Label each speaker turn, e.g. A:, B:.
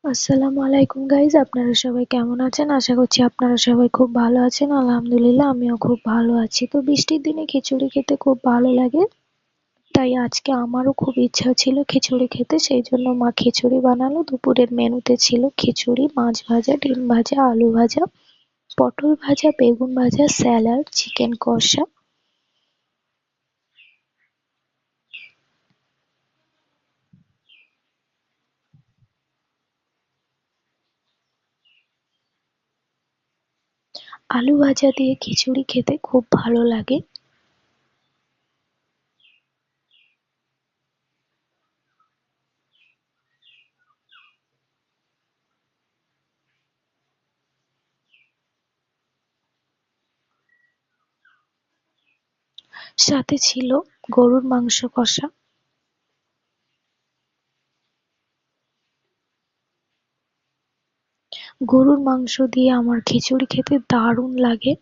A: আসসালামু আলাইকুম গাইজ, আপনারা সবাই কেমন আছেন? আশা করছি আপনারা সবাই খুব ভালো আছেন। আলহামদুলিল্লাহ, আমিও খুব ভালো আছি। তো বৃষ্টির দিনে খিচুড়ি খেতে খুব ভালো লাগে, তাই আজকে আমারও খুব ইচ্ছা ছিল খিচুড়ি খেতে। সেই জন্য মা খিচুড়ি বানালো। দুপুরের মেনুতে ছিল খিচুড়ি, মাছ ভাজা, ডিম ভাজা, আলু ভাজা, পটল ভাজা, বেগুন ভাজা, স্যালাড, চিকেন কষা। আলু ভাজা দিয়ে খিচুড়ি খেতে খুব ভালো লাগে। সাথে ছিল গরুর মাংস কষা। গরুর মাংস দিয়ে আমার খিচুড়ি খেতে দারুণ লাগে।